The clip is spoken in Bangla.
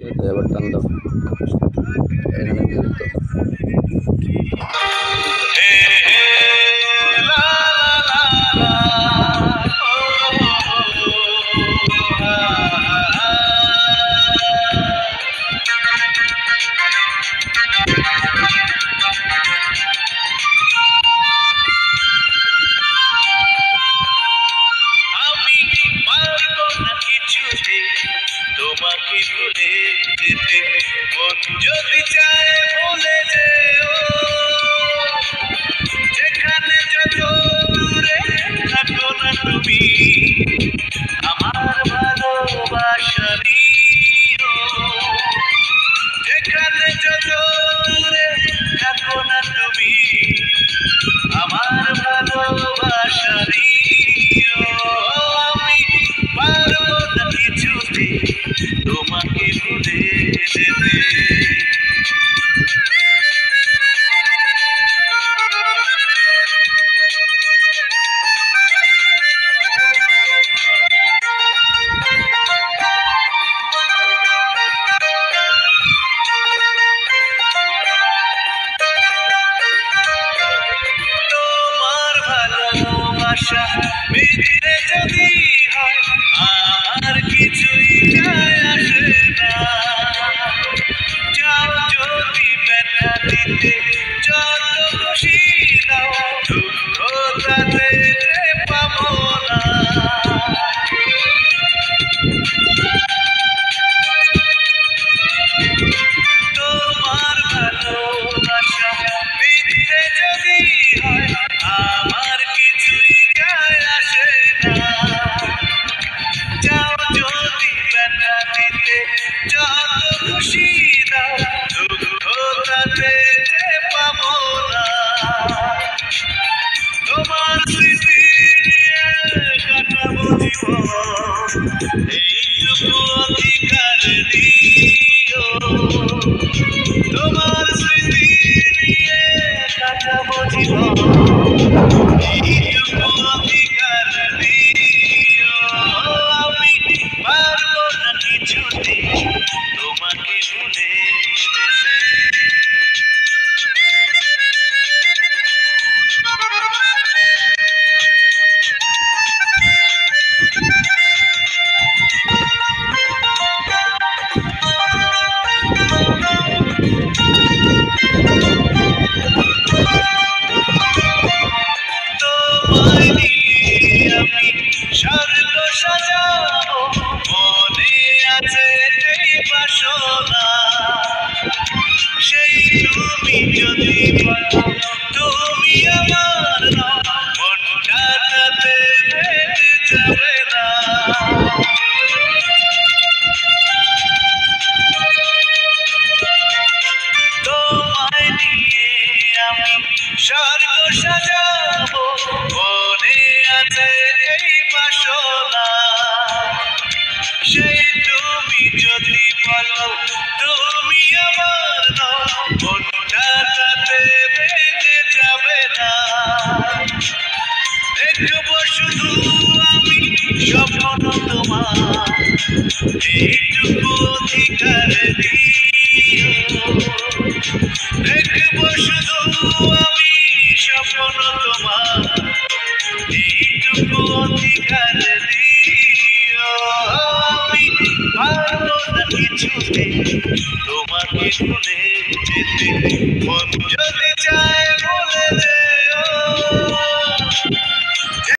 এবার টান দাও এখানে তো তোমাকে ভুলে যেতে মন যদি চায় ভুলে যেও যেখানে যত দূরে থাকো না তুমি আমার ভালোবাসা নিও যেখানে যত দূরে থাকো না তুমি আমার ভালোবাসা নিও আমি পারবো না কিছুতে তোমাকে ভুলে যেতে তোমার ভালোবাসা মিথ্যে যদি হয় আমার কিছুই যায় আসে না যাও যদি ব্যথা দিতে যত খুশি দাও দুঃখ তাতে যে পাবো না তোমার ভালোবাসা মিথ্যে যদি হয় আমার কিছুই যায় আসে না যাও যদি ব্যথা দিতে যত খুশি দাও দুঃখ তাতে যে পাবো না তোমার স্মৃতি নিয়ে কাটাবো জীবন এইটুকু অধিকার দিও তোমার স্মৃতি নিয়ে কাটাবো জীবন এইটুকু অধিকার দিও আমি পারবো না কিছুতে তোমাকে ভুলে যেতে তোমায় নিয়ে আমি স্বর্গ সাজাবো মনে আছে এই বাসনা সেই তুমি যদি বলো তুমি আমার নও মনটা তাতে ভেঙে যাবে না তোমায় নিয়ে আমি স্বর্গ সাজাবো মনে আছে এই বাসনা সেই তুমি যদি বলো তুমি আমার নও মনটা তাতে ভেঙে যাবে না দেখবো শুধু আমি স্বপ্ন তোমার এইটুকু অধিকার দিও দেখবো শুধু আমি স্বপ্ন তোমার এইটুকু অধিকার দিও আমি পারবো না কিছুতে তোমাকে ভুলে যেতে মন যদি চায় ভুলে যেও